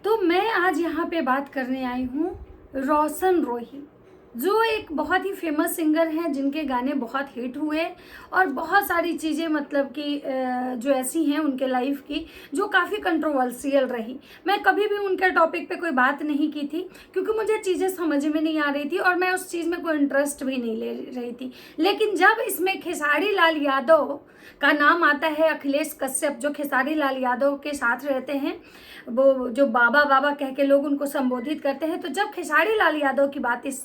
तो मैं आज यहाँ पे बात करने आई हूँ रोशन रोही, जो एक बहुत ही फेमस सिंगर हैं, जिनके गाने बहुत हिट हुए और बहुत सारी चीज़ें मतलब कि जो ऐसी हैं उनके लाइफ की जो काफ़ी कंट्रोवर्शियल रही। मैं कभी भी उनके टॉपिक पे कोई बात नहीं की थी क्योंकि मुझे चीज़ें समझ में नहीं आ रही थी और मैं उस चीज़ में कोई इंटरेस्ट भी नहीं ले रही थी। लेकिन जब इसमें खेसारी लाल यादव का नाम आता है, अखिलेश कश्यप जो खेसारी लाल यादव के साथ रहते हैं, वो जो बाबा बाबा कह के लोग उनको संबोधित करते हैं, तो जब खेसारी लाल यादव की बात इस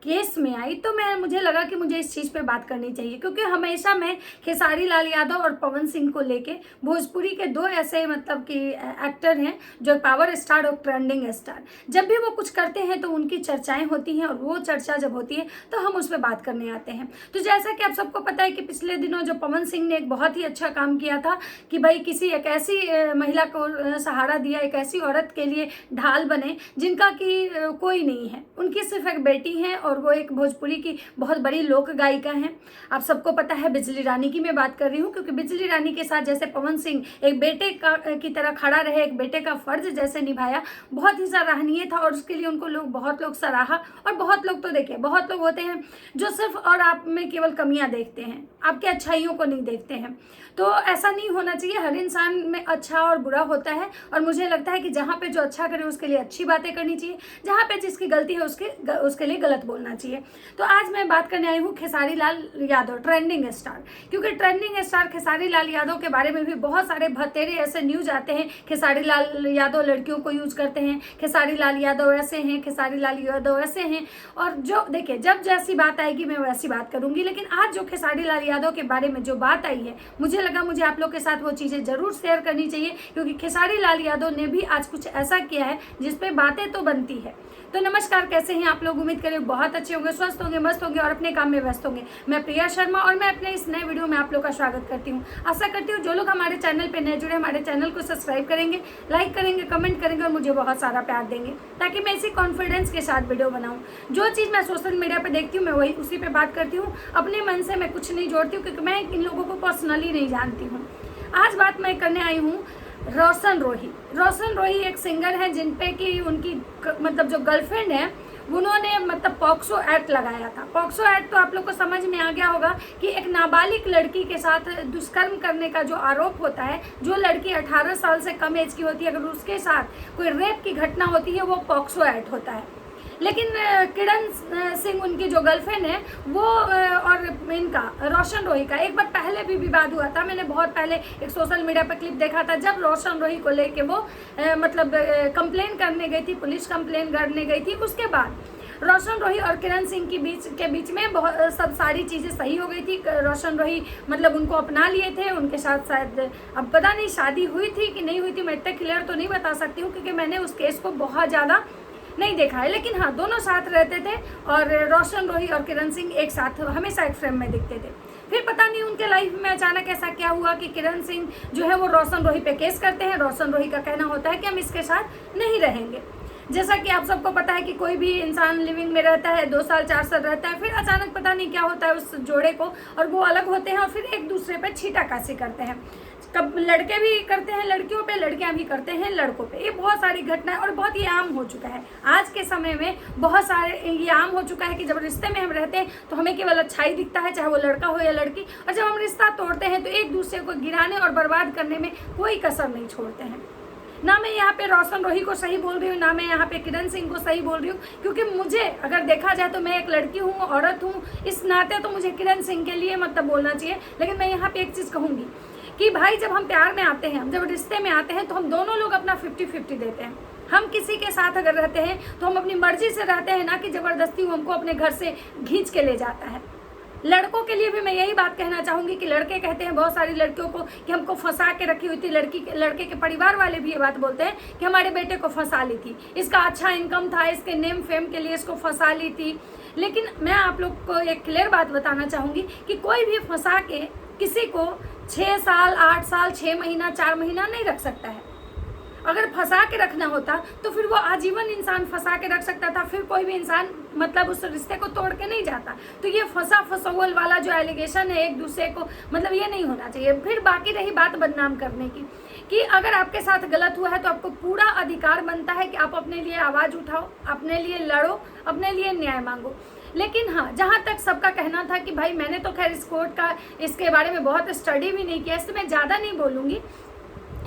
केस में आई तो मुझे लगा कि मुझे इस चीज़ पे बात करनी चाहिए, क्योंकि हमेशा मैं खेसारी लाल यादव और पवन सिंह को लेके, भोजपुरी के दो ऐसे मतलब कि एक्टर हैं जो पावर स्टार और ट्रेंडिंग स्टार, जब भी वो कुछ करते हैं तो उनकी चर्चाएं होती हैं और वो चर्चा जब होती है तो हम उस पर बात करने आते हैं। तो जैसा कि आप सबको पता है कि पिछले दिनों जो पवन सिंह ने एक बहुत ही अच्छा काम किया था कि भाई किसी एक ऐसी महिला को सहारा दिया, एक ऐसी औरत के लिए ढाल बने जिनका कि कोई नहीं है, उनकी सिर्फ एक बेटी है और वो एक भोजपुरी की बहुत बड़ी लोक गायिका हैं। आप सबको पता है बिजली रानी की मैं बात कर रही हूँ, क्योंकि बिजली रानी के साथ जैसे पवन सिंह एक बेटे की तरह खड़ा रहे, एक बेटे का फर्ज जैसे निभाया, बहुत ही सराहनीय था और उसके लिए उनको बहुत लोग सराहा। और बहुत लोग तो देखिए, बहुत लोग होते हैं जो सिर्फ और आप में केवल कमियां देखते हैं, आपके अच्छाइयों को नहीं देखते हैं। तो ऐसा नहीं होना चाहिए, हर इंसान में अच्छा और बुरा होता है और मुझे लगता है कि जहाँ पे जो अच्छा करे उसके लिए अच्छी बातें करनी चाहिए, जहाँ पे जिसकी गलती है उसके लिए गलत बोलना चाहिए। तो आज मैं बात करने आई हूँ खेसारी लाल यादव, ट्रेंडिंग स्टार, क्योंकि ट्रेंडिंग स्टार खेसारी लाल यादव के बारे में भी बहुत सारे भतेरे ऐसे न्यूज आते हैं। खेसारी लाल यादव लड़कियों को यूज करते हैं, खेसारी लाल यादव ऐसे हैं, खेसारी लाल यादव ऐसे हैं। और जो देखिए, जब जैसी बात आएगी मैं वैसी बात करूंगी, लेकिन आज जो खेसारी लाल यादव के बारे में जो बात आई है, मुझे लगा मुझे आप लोग के साथ वो चीज़ें जरूर शेयर करनी चाहिए, क्योंकि खेसारी लाल यादव ने भी आज कुछ ऐसा किया है जिसपे बातें तो बनती है। तो नमस्कार, कैसे हैं आप लोग? उम्मीद करें बहुत अच्छे होंगे, स्वस्थ होंगे, मस्त होंगे और अपने काम में व्यस्त होंगे। मैं प्रिया शर्मा और मैं अपने इस नए वीडियो में आप लोग का स्वागत करती हूँ। आशा करती हूँ जो लोग हमारे चैनल पे नए जुड़े, हमारे चैनल को सब्सक्राइब करेंगे, लाइक करेंगे, कमेंट करेंगे और मुझे बहुत सारा प्यार देंगे, ताकि मैं इसी कॉन्फिडेंस के साथ वीडियो बनाऊँ। जो चीज़ मैं सोशल मीडिया पर देखती हूँ मैं वही उसी पर बात करती हूँ, अपने मन से मैं कुछ नहीं जोड़ती हूँ, क्योंकि मैं इन लोगों को पर्सनली नहीं जानती हूँ। आज बात मैं करने आई हूँ रोशन रोही। रोशन रोही एक सिंगर है जिन पे कि उनकी मतलब जो गर्लफ्रेंड है उन्होंने मतलब पॉक्सो एक्ट लगाया था। पॉक्सो एक्ट तो आप लोग को समझ में आ गया होगा कि एक नाबालिग लड़की के साथ दुष्कर्म करने का जो आरोप होता है, जो लड़की 18 साल से कम एज की होती है, अगर उसके साथ कोई रेप की घटना होती है वो पॉक्सो एक्ट होता है। लेकिन किरण सिंह उनकी जो गर्लफ्रेंड है वो और इनका रोशन रोही का एक बार पहले भी विवाद हुआ था। मैंने बहुत पहले एक सोशल मीडिया पर क्लिप देखा था, जब रोशन रोही को लेके वो मतलब कंप्लेन करने गई थी, पुलिस कंप्लेन करने गई थी। उसके बाद रोशन रोही और किरण सिंह के बीच में बहुत सब सारी चीज़ें सही हो गई थी। रोशन रोही मतलब उनको अपना लिए थे, उनके साथ शायद अब पता नहीं शादी हुई थी कि नहीं हुई थी, मैं इतना क्लियर तो नहीं बता सकती हूँ क्योंकि मैंने उस केस को बहुत ज़्यादा नहीं देखा है। लेकिन हाँ, दोनों साथ रहते थे और रोशन रोही और किरण सिंह एक साथ हमेशा एक फ्रेम में दिखते थे। फिर पता नहीं उनके लाइफ में अचानक ऐसा क्या हुआ कि किरण सिंह जो है वो रोशन रोही पे केस करते हैं। रोशन रोही का कहना होता है कि हम इसके साथ नहीं रहेंगे। जैसा कि आप सबको पता है कि कोई भी इंसान लिविंग में रहता है, 2 साल 4 साल रहता है, फिर अचानक पता नहीं क्या होता है उस जोड़े को और वो अलग होते हैं और फिर एक दूसरे पे छींटाकशी करते हैं। कब लड़के भी करते हैं लड़कियों पे, लड़कियां भी करते हैं लड़कों पे। ये बहुत सारी घटनाएं और बहुत ही आम हो चुका है आज के समय में। बहुत सारे ये आम हो चुका है कि जब रिश्ते में हम रहते हैं तो हमें केवल अच्छाई दिखता है, चाहे वो लड़का हो या लड़की, और जब हम रिश्ता तोड़ते हैं तो एक दूसरे को गिराने और बर्बाद करने में कोई कसर नहीं छोड़ते हैं। ना मैं यहाँ पे रोशन रोही को सही बोल रही हूँ, ना मैं यहाँ पे किरण सिंह को सही बोल रही हूँ, क्योंकि मुझे अगर देखा जाए तो मैं एक लड़की हूँ, औरत हूँ, इस नाते तो मुझे किरण सिंह के लिए मतलब बोलना चाहिए। लेकिन मैं यहाँ पे एक चीज़ कहूँगी कि भाई जब हम प्यार में आते हैं, हम जब रिश्ते में आते हैं तो हम दोनों लोग अपना 50-50 देते हैं। हम किसी के साथ अगर रहते हैं तो हम अपनी मर्जी से रहते हैं, ना कि ज़बरदस्ती वो हमको अपने घर से खींच के ले जाता है। लड़कों के लिए भी मैं यही बात कहना चाहूँगी कि लड़के कहते हैं बहुत सारी लड़कियों को कि हमको फंसा के रखी हुई थी। लड़के के परिवार वाले भी ये बात बोलते हैं कि हमारे बेटे को फंसा ली थी, इसका अच्छा इनकम था, इसके नेम फेम के लिए इसको फंसा ली थी। लेकिन मैं आप लोग को एक क्लियर बात बताना चाहूँगी कि कोई भी फंसा के किसी को 6 साल 8 साल 6 महीना 4 महीना नहीं रख सकता है। अगर फंसा के रखना होता तो फिर वो आजीवन इंसान फंसा के रख सकता था, फिर कोई भी इंसान मतलब उस रिश्ते को तोड़ के नहीं जाता। तो ये फंसावल वाला जो एलिगेशन है एक दूसरे को, मतलब ये नहीं होना चाहिए। फिर बाकी रही बात बदनाम करने की, कि अगर आपके साथ गलत हुआ है तो आपको पूरा अधिकार बनता है कि आप अपने लिए आवाज़ उठाओ, अपने लिए लड़ो, अपने लिए न्याय मांगो। लेकिन हाँ, जहाँ तक सबका कहना था कि भाई मैंने तो खैर इस कोर्ट का इसके बारे में बहुत स्टडी भी नहीं किया, इससे मैं ज़्यादा नहीं बोलूँगी,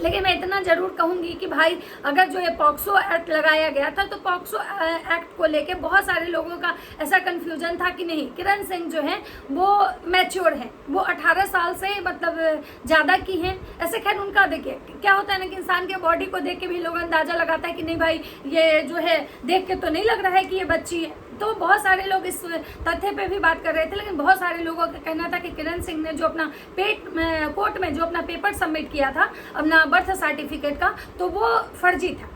लेकिन मैं इतना ज़रूर कहूँगी कि भाई अगर जो ये पॉक्सो एक्ट लगाया गया था तो पॉक्सो एक्ट को लेके बहुत सारे लोगों का ऐसा कन्फ्यूजन था कि नहीं, किरण सिंह जो हैं वो मैच्योर हैं, वो 18 साल से मतलब ज़्यादा की हैं। ऐसे खैर उनका देखिए क्या होता है ना कि इंसान के बॉडी को देख के भी लोग अंदाज़ा लगाता है कि नहीं भाई ये जो है देख के तो नहीं लग रहा है कि ये बच्ची है। तो बहुत सारे लोग इस तथ्य पे भी बात कर रहे थे, लेकिन बहुत सारे लोगों का कहना था कि किरण सिंह ने जो अपना कोर्ट में जो अपना पेपर सबमिट किया था अपना बर्थ सर्टिफिकेट का, तो वो फर्जी था।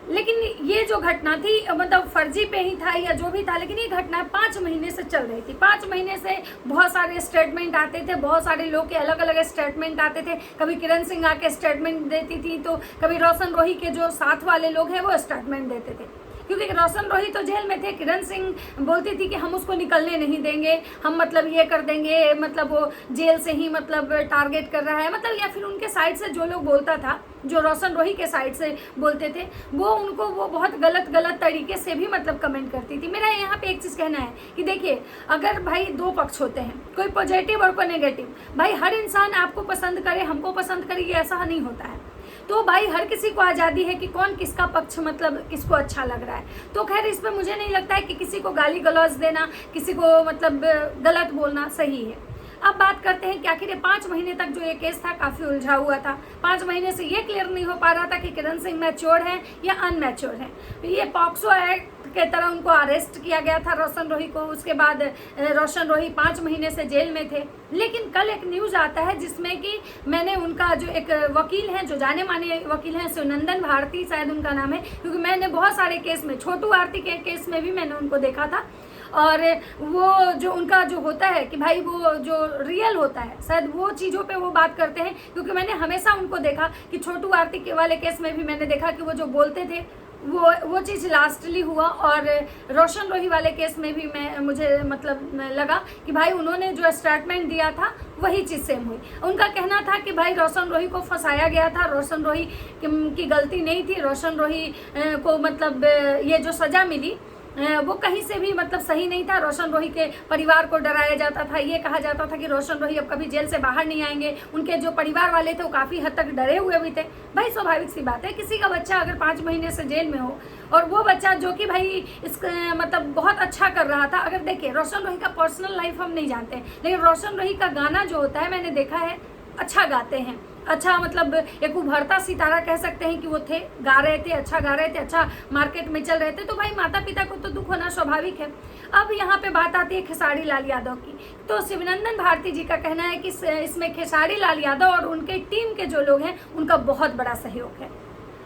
लेकिन ये जो घटना थी मतलब फर्जी पे ही था या जो भी था, लेकिन ये घटना 5 महीने से चल रही थी। 5 महीने से बहुत सारे स्टेटमेंट आते थे, बहुत सारे लोग के अलग अलग स्टेटमेंट आते थे। कभी किरण सिंह आके स्टेटमेंट देती थी, तो कभी रोशन रोही के जो साथ वाले लोग हैं वो स्टेटमेंट देते थे, क्योंकि रोशन रोही तो जेल में थे। किरण सिंह बोलती थी कि हम उसको निकलने नहीं देंगे, हम मतलब ये कर देंगे, मतलब वो जेल से ही मतलब टारगेट कर रहा है, मतलब या फिर उनके साइड से जो लोग बोलता था, जो रोशन रोही के साइड से बोलते थे, वो उनको वो बहुत गलत तरीके से भी मतलब कमेंट करती थी। मेरा यहाँ पे एक चीज़ कहना है कि देखिए अगर भाई 2 पक्ष होते हैं, कोई पॉजिटिव और कोई नेगेटिव, भाई हर इंसान आपको पसंद करे, हमको पसंद करे, ये ऐसा नहीं होता है। तो भाई हर किसी को आज़ादी है कि कौन किसका पक्ष मतलब किसको अच्छा लग रहा है। तो खैर इस पर मुझे नहीं लगता है कि किसी को गाली गलौज देना, किसी को मतलब गलत बोलना सही है। अब बात करते हैं कि आखिर 5 महीने तक जो ये केस था काफ़ी उलझा हुआ था। 5 महीने से ये क्लियर नहीं हो पा रहा था कि किरण सिंह मैच्योर हैं या अनमैच्योर हैं। ये पॉक्सो एक्ट के तरह उनको अरेस्ट किया गया था रोशन रोही को, उसके बाद रोशन रोही 5 महीने से जेल में थे। लेकिन कल एक न्यूज़ आता है जिसमें कि मैंने उनका जो एक वकील हैं, जो जाने माने वकील हैं, शिवनंदन भारती शायद उनका नाम है, क्योंकि मैंने बहुत सारे केस में, छोटू आरती के केस में भी मैंने उनको देखा था। और वो जो उनका जो होता है कि भाई वो जो रियल होता है, शायद वो चीज़ों पे वो बात करते हैं, क्योंकि मैंने हमेशा उनको देखा कि छोटू आरती के वाले केस में भी मैंने देखा कि वो जो बोलते थे वो चीज़ लास्टली हुआ। और रोशन रोही वाले केस में भी मुझे मतलब लगा कि भाई उन्होंने जो स्टेटमेंट दिया था वही चीज़ सेम हुई। उनका कहना था कि भाई रोशन रोही को फंसाया गया था, रोशन रोही की गलती नहीं थी, रोशन रोही को मतलब ये जो सज़ा मिली वो कहीं से भी मतलब सही नहीं था। रोशन रोही के परिवार को डराया जाता था, ये कहा जाता था कि रोशन रोही अब कभी जेल से बाहर नहीं आएंगे। उनके जो परिवार वाले थे वो काफ़ी हद तक डरे हुए भी थे। भाई स्वाभाविक सी बात है, किसी का बच्चा अगर 5 महीने से जेल में हो और वो बच्चा जो कि भाई इस मतलब बहुत अच्छा कर रहा था। अगर देखिए रोशन रोही का पर्सनल लाइफ हम नहीं जानते, लेकिन रोशन रोही का गाना जो होता है मैंने देखा है, अच्छा गाते हैं, अच्छा मतलब एक उभरता सितारा कह सकते हैं कि वो थे, गा रहे थे, अच्छा गा रहे थे, अच्छा मार्केट में चल रहे थे। तो भाई माता पिता को तो दुख होना स्वाभाविक है। अब यहाँ पे बात आती है खेसारी लाल यादव की। तो शिवनंदन भारती जी का कहना है कि इसमें खेसारी लाल यादव और उनके टीम के जो लोग हैं उनका बहुत बड़ा सहयोग है।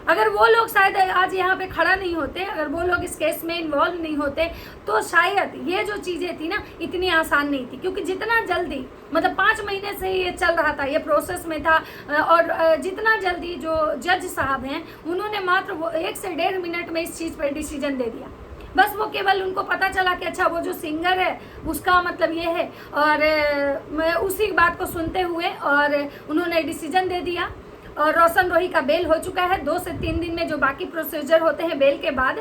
अगर वो लोग शायद आज यहाँ पे खड़ा नहीं होते, अगर वो लोग इस केस में इन्वॉल्व नहीं होते, तो शायद ये जो चीज़ें थी ना इतनी आसान नहीं थी। क्योंकि जितना जल्दी मतलब 5 महीने से ये चल रहा था, ये प्रोसेस में था, और जितना जल्दी जो जज साहब हैं उन्होंने मात्र वो 1 से 1.5 मिनट में इस चीज़ पर डिसीजन दे दिया। बस वो केवल उनको पता चला कि अच्छा वो जो सिंगर है उसका मतलब ये है, और उसी बात को सुनते हुए और उन्होंने डिसीजन दे दिया। और रोशन रोही का बेल हो चुका है। 2 से 3 दिन में जो बाकी प्रोसीजर होते हैं बेल के बाद,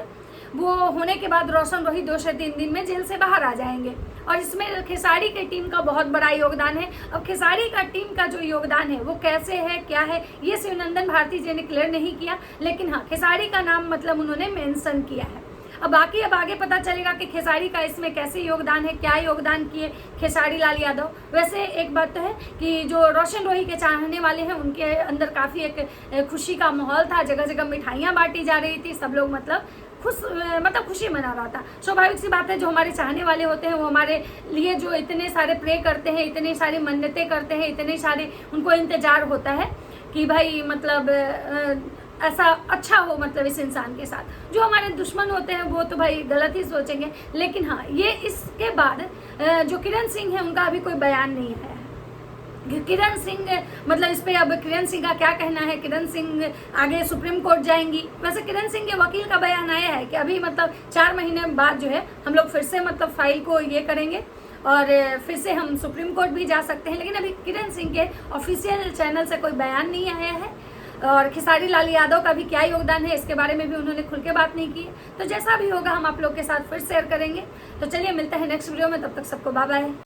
वो होने के बाद रोशन रोही 2 से 3 दिन में जेल से बाहर आ जाएंगे। और इसमें खेसारी की टीम का बहुत बड़ा योगदान है। अब खेसारी का टीम का जो योगदान है वो कैसे है, क्या है, ये शिवनंदन भारती जी ने क्लियर नहीं किया, लेकिन हाँ खेसारी का नाम मतलब उन्होंने मेंशन किया है। अब आगे पता चलेगा कि खेसारी का इसमें कैसे योगदान है, क्या योगदान किए खेसारी लाल यादव। वैसे एक बात तो है कि जो रोशन रोही के चाहने वाले हैं उनके अंदर काफ़ी एक खुशी का माहौल था, जगह जगह मिठाइयाँ बांटी जा रही थी, सब लोग मतलब खुशी मना रहा था। स्वाभाविक सी बात है, जो हमारे चाहने वाले होते हैं वो हमारे लिए जो इतने सारे प्रे करते हैं, इतनी सारी मन्नतें करते हैं, इतने सारे उनको इंतजार होता है कि भाई मतलब ऐसा अच्छा हो मतलब इस इंसान के साथ। जो हमारे दुश्मन होते हैं वो तो भाई गलत ही सोचेंगे। लेकिन हाँ, ये इसके बाद जो किरण सिंह है उनका अभी कोई बयान नहीं आया है। किरण सिंह, मतलब इस पे अब किरण सिंह का क्या कहना है, किरण सिंह आगे सुप्रीम कोर्ट जाएंगी। वैसे किरण सिंह के वकील का बयान आया है कि अभी मतलब 4 महीने बाद जो है हम लोग फिर से मतलब फाइल को ये करेंगे और फिर से हम सुप्रीम कोर्ट भी जा सकते हैं, लेकिन अभी किरण सिंह के ऑफिशियल चैनल से कोई बयान नहीं आया है। और खेसारी लाल यादव का भी क्या योगदान है इसके बारे में भी उन्होंने खुल के बात नहीं की है। तो जैसा भी होगा हम आप लोग के साथ फिर शेयर करेंगे। तो चलिए मिलते हैं नेक्स्ट वीडियो में, तब तक सबको बाय बाय।